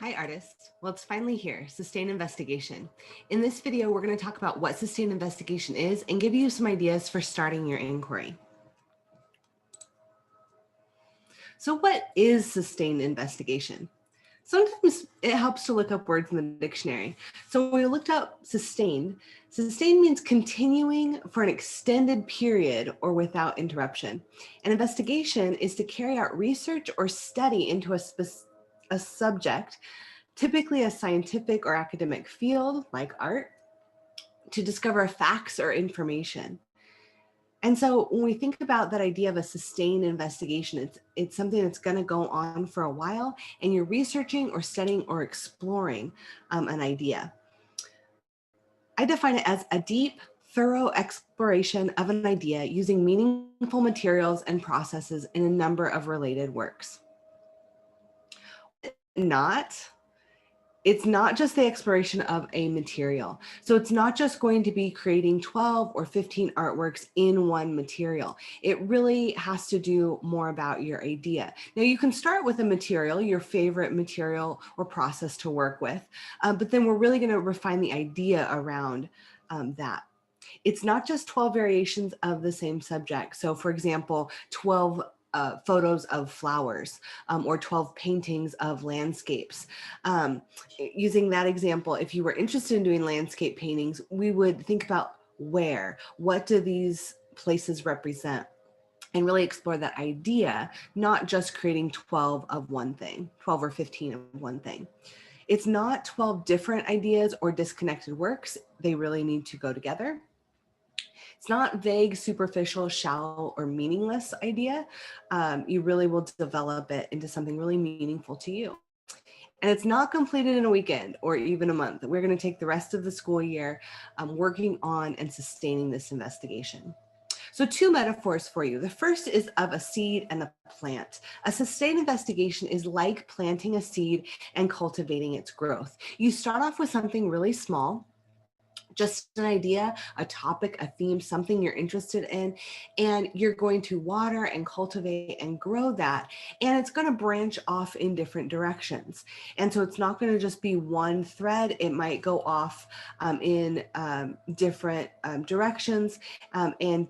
Hi artists. Well, it's finally here, Sustained Investigation. In this video, we're going to talk about what sustained investigation is and give you some ideas for starting your inquiry. So what is sustained investigation? Sometimes it helps to look up words in the dictionary. So when we looked up sustained means continuing for an extended period or without interruption. An investigation is to carry out research or study into a subject, typically a scientific or academic field like art, to discover facts or information. And so when we think about that idea of a sustained investigation, it's something that's going to go on for a while, and you're researching or studying or exploring an idea. I define it as a deep, thorough exploration of an idea using meaningful materials and processes in a number of related works. It's not just the exploration of a material. So it's not just going to be creating 12 or 15 artworks in one material. It really has to do more about your idea. Now you can start with a material, your favorite material or process to work with, but then we're really going to refine the idea around that. It's not just 12 variations of the same subject. So for example, 12 photos of flowers or 12 paintings of landscapes. Using that example, if you were interested in doing landscape paintings, we would think about what do these places represent? And really explore that idea, not just creating 12 of one thing, 12 or 15 of one thing. It's not 12 different ideas or disconnected works. They really need to go together. It's not vague, superficial, shallow, or meaningless idea. You really will develop it into something really meaningful to you. And it's not completed in a weekend or even a month. We're going to take the rest of the school year working on and sustaining this investigation. So 2 metaphors for you. The first is of a seed and a plant. A sustained investigation is like planting a seed and cultivating its growth. You start off with something really small, just an idea, a topic, a theme, something you're interested in, and you're going to water and cultivate and grow that. And it's going to branch off in different directions. And so it's not going to just be one thread. It might go off in different directions and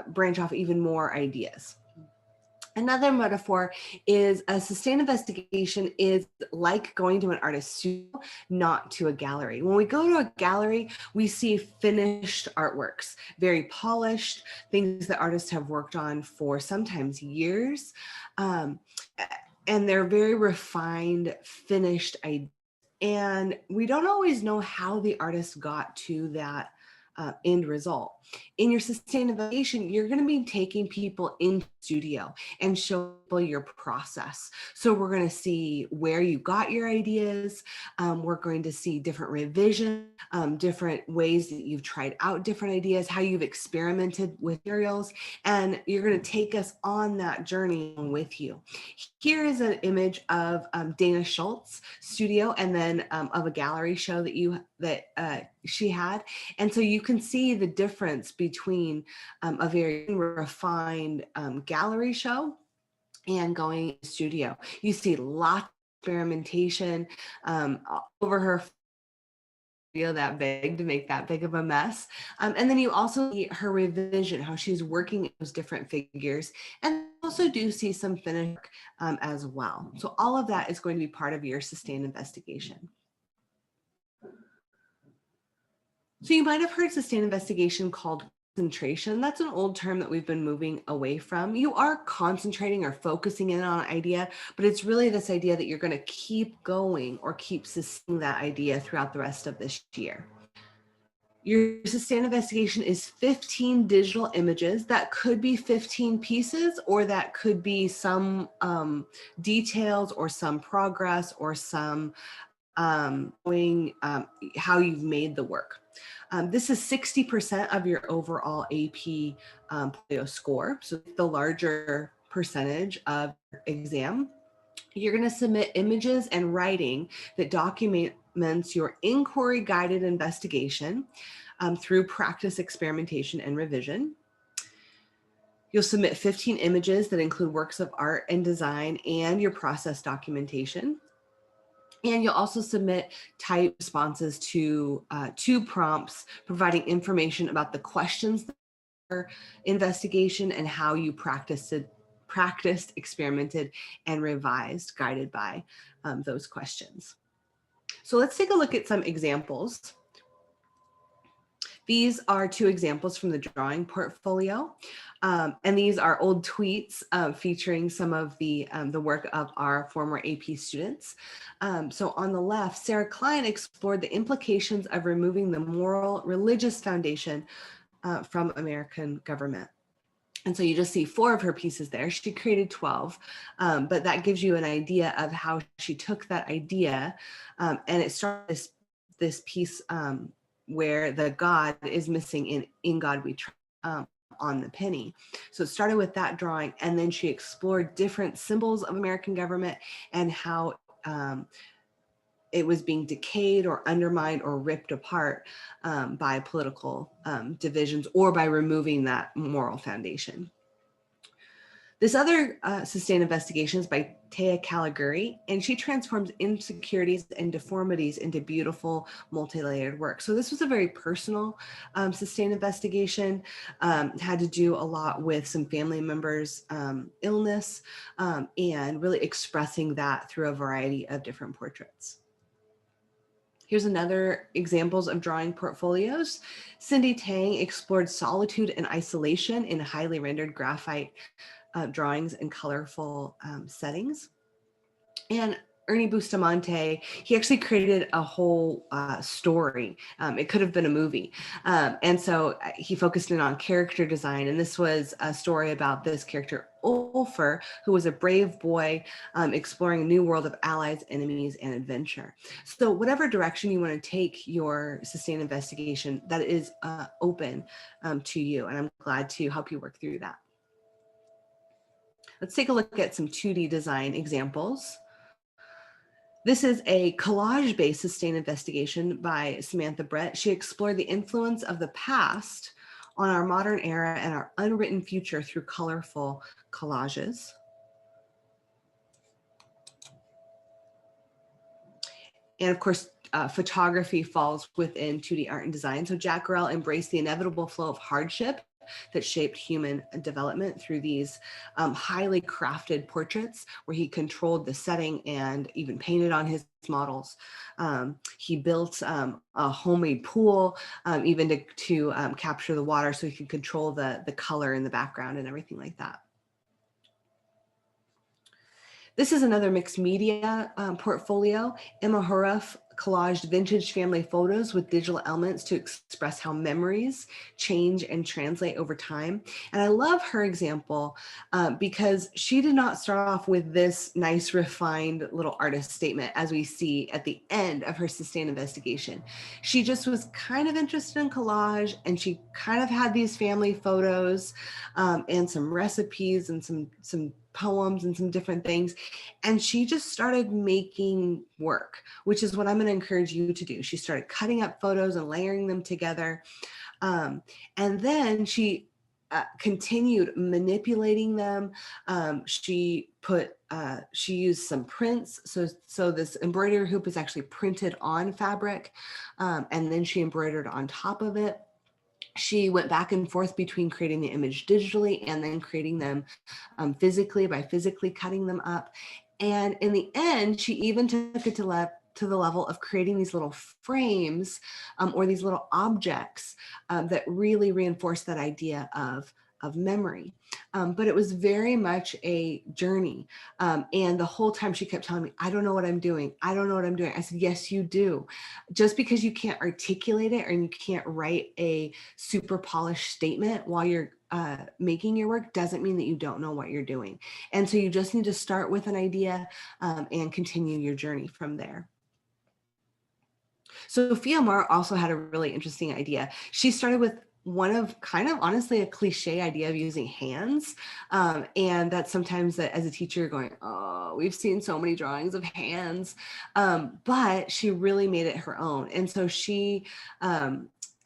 branch off even more ideas. Another metaphor is a sustained investigation is like going to an artist's studio, not to a gallery. When we go to a gallery, we see finished artworks, very polished, things that artists have worked on for sometimes years. And they're very refined, finished ideas. And we don't always know how the artist got to that end result. In your sustained investigation, you're going to be taking people in studio and show people your process. So we're going to see where you got your ideas. We're going to see different revisions, different ways that you've tried out different ideas, how you've experimented with materials, and you're going to take us on that journey with you. Here is an image of Dana Schultz studio, and then of a gallery show that she had. And so you can see the difference between a very refined gallery show and going to studio. You see lots of experimentation over her video that big to make that big of a mess. And then you also see her revision, how she's working those different figures, and also do see some finish as well. So all of that is going to be part of your sustained investigation. So you might have heard sustained investigation called concentration. That's an old term that we've been moving away from. You are concentrating or focusing in on an idea, but it's really this idea that you're going to keep going or keep sustaining that idea throughout the rest of this year. Your sustained investigation is 15 digital images. That could be 15 pieces, or that could be some details or some progress or some showing how you've made the work. This is 60% of your overall AP portfolio score. So the larger percentage of your exam. You're going to submit images and writing that documents your inquiry guided investigation through practice, experimentation, and revision. You'll submit 15 images that include works of art and design and your process documentation. And you'll also submit type responses to two prompts, providing information about the questions investigation and how you practiced, experimented, and revised, guided by those questions. So let's take a look at some examples. These are two examples from the drawing portfolio. And these are old tweets featuring some of the work of our former AP students. So on the left, Sarah Klein explored the implications of removing the moral religious foundation from American government. And so you just see 4 of her pieces there. She created 12, but that gives you an idea of how she took that idea and it started this piece where the God is missing in God we trust on the penny. So it started with that drawing, and then she explored different symbols of American government and how it was being decayed or undermined or ripped apart by political divisions or by removing that moral foundation. This other sustained investigation is by Taya Caligari, and she transforms insecurities and deformities into beautiful multi-layered work. So this was a very personal sustained investigation, had to do a lot with some family members' illness and really expressing that through a variety of different portraits. Here's another examples of drawing portfolios. Cindy Tang explored solitude and isolation in highly rendered graphite drawings and colorful settings. And Ernie Bustamante, he actually created a whole story. It could have been a movie. And so he focused in on character design. And this was a story about this character, Ulfer, who was a brave boy exploring a new world of allies, enemies, and adventure. So whatever direction you want to take your sustained investigation, that is open to you. And I'm glad to help you work through that. Let's take a look at some 2D design examples. This is a collage-based sustained investigation by Samantha Brett. She explored the influence of the past on our modern era and our unwritten future through colorful collages. And of course, photography falls within 2D art and design. So Jack Garrell embraced the inevitable flow of hardship that shaped human development through these highly crafted portraits where he controlled the setting and even painted on his models. He built a homemade pool, even to capture the water so he could control the color in the background and everything like that. This is another mixed media portfolio. Emma Huruff collaged vintage family photos with digital elements to express how memories change and translate over time. And I love her example because she did not start off with this nice refined little artist statement as we see at the end of her sustained investigation. She just was kind of interested in collage, and she kind of had these family photos and some recipes and some poems and some different things. And she just started making work, which is what I'm going to encourage you to do. She started cutting up photos and layering them together. And then she continued manipulating them. She used some prints. So this embroidery hoop is actually printed on fabric. And then she embroidered on top of it. She went back and forth between creating the image digitally and then creating them physically by physically cutting them up. And in the end, she even took it to the level of creating these little frames or these little objects that really reinforce that idea of memory. But it was very much a journey. And the whole time she kept telling me, I don't know what I'm doing. I don't know what I'm doing. I said, yes, you do. Just because you can't articulate it and you can't write a super polished statement while you're making your work doesn't mean that you don't know what you're doing. And so you just need to start with an idea and continue your journey from there. Sophia Marr also had a really interesting idea. She started with one of kind of honestly a cliche idea of using hands. And that sometimes that as a teacher you're going, oh, we've seen so many drawings of hands. But she really made it her own. And so she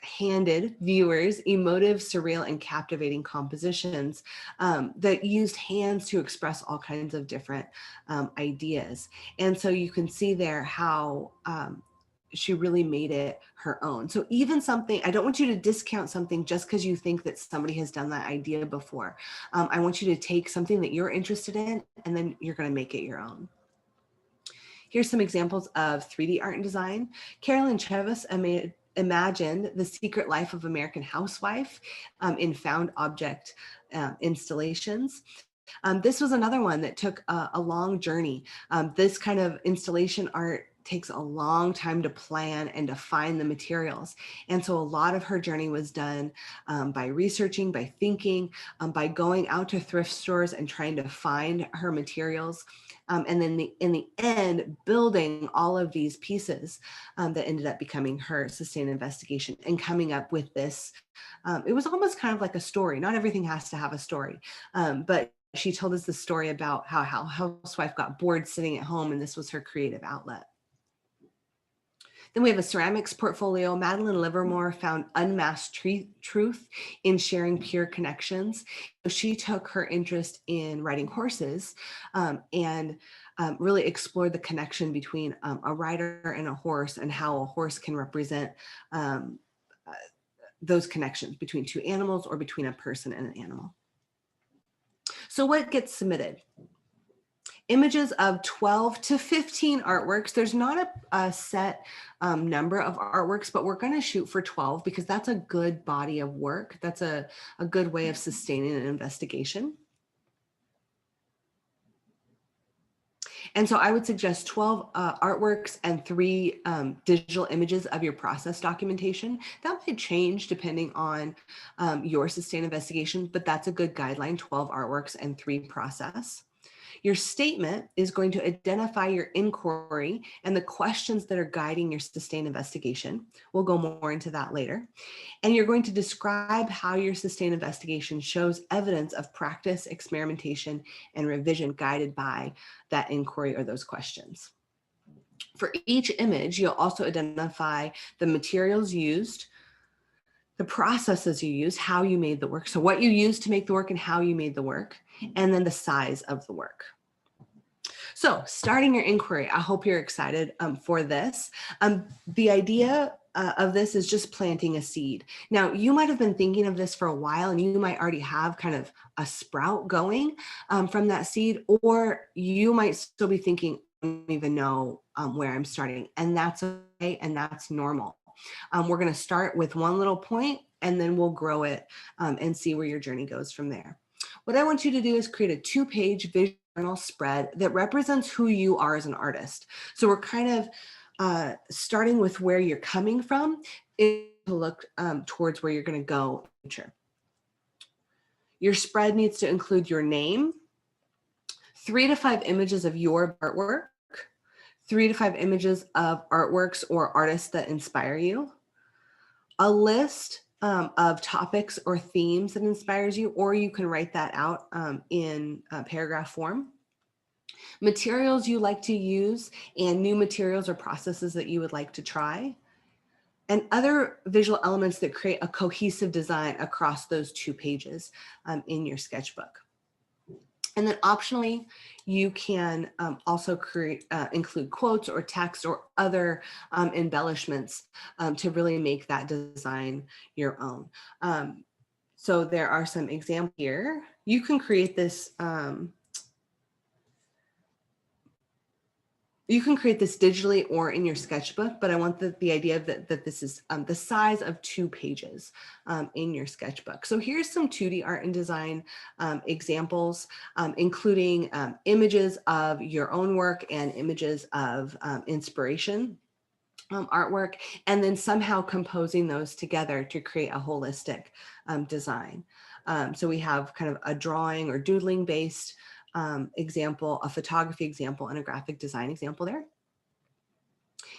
handed viewers emotive, surreal, and captivating compositions that used hands to express all kinds of different ideas. And so you can see there how she really made it her own. So even something, I don't want you to discount something just because you think that somebody has done that idea before. I want you to take something that you're interested in and then you're going to make it your own. Here's some examples of 3D art and design. Carolyn Chevis imagined the secret life of American housewife in found object installations. This was another one that took a long journey. This kind of installation art takes a long time to plan and to find the materials. And so a lot of her journey was done by researching, by thinking, by going out to thrift stores and trying to find her materials. And then in the end, building all of these pieces that ended up becoming her sustained investigation and coming up with this. It was almost kind of like a story. Not everything has to have a story, but she told us the story about how housewife got bored sitting at home and this was her creative outlet. Then we have a ceramics portfolio. Madeline Livermore found unmasked truth in sharing pure connections. She took her interest in riding horses and really explored the connection between a rider and a horse and how a horse can represent those connections between two animals or between a person and an animal. So what gets submitted? Images of 12 to 15 artworks. There's not a set number of artworks, but we're going to shoot for 12 because that's a good body of work. That's a good way of sustaining an investigation. And so I would suggest 12 artworks and 3 digital images of your process documentation. That might change depending on your sustained investigation, but that's a good guideline, 12 artworks and 3 process. Your statement is going to identify your inquiry and the questions that are guiding your sustained investigation. We'll go more into that later. And you're going to describe how your sustained investigation shows evidence of practice, experimentation, and revision guided by that inquiry or those questions. For each image, you'll also identify the materials used, the processes you use, how you made the work. So what you used to make the work and how you made the work, and then the size of the work. So starting your inquiry, I hope you're excited for this. The idea of this is just planting a seed. Now, you might have been thinking of this for a while and you might already have kind of a sprout going from that seed, or you might still be thinking, I don't even know where I'm starting. And that's okay, and that's normal. We're going to start with one little point and then we'll grow it and see where your journey goes from there. What I want you to do is create a 2-page visual journal spread that represents who you are as an artist. So we're kind of starting with where you're coming from to look towards where you're going to go in the future. Your spread needs to include your name, 3 to 5 images of your artwork, 3 to 5 images of artworks or artists that inspire you, a list of topics or themes that inspires you, or you can write that out in paragraph form. Materials you like to use and new materials or processes that you would like to try, and other visual elements that create a cohesive design across those 2 pages in your sketchbook. And then optionally, you can also include quotes or text or other embellishments to really make that design your own. So there are some examples here. You can create this digitally or in your sketchbook, but I want the idea that this is the size of 2 pages in your sketchbook. So here's some 2D art and design examples, including images of your own work and images of inspiration artwork, and then somehow composing those together to create a holistic design. So we have kind of a drawing or doodling based example, a photography example, and a graphic design example there.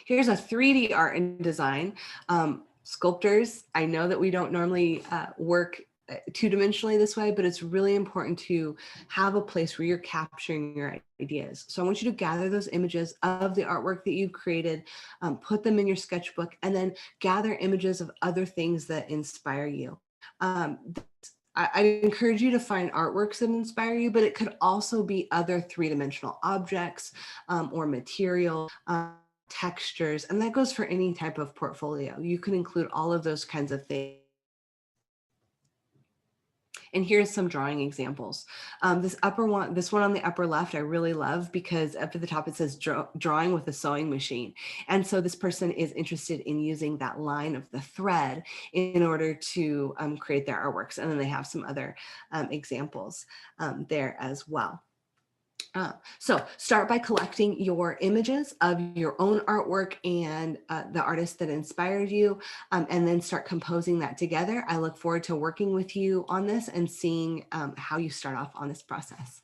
Here's a 3D art and design. Sculptors, I know that we don't normally work two-dimensionally this way, but it's really important to have a place where you're capturing your ideas. So I want you to gather those images of the artwork that you've created, put them in your sketchbook, and then gather images of other things that inspire you. Um, I encourage you to find artworks that inspire you, but it could also be other three-dimensional objects or material. Textures, and that goes for any type of portfolio. You can include all of those kinds of things. And here's some drawing examples. This one on the upper left, I really love because up at the top it says drawing with a sewing machine. And so this person is interested in using that line of the thread in order to create their artworks. And then they have some other examples there as well. So start by collecting your images of your own artwork and the artist that inspired you, and then start composing that together. I look forward to working with you on this and seeing how you start off on this process.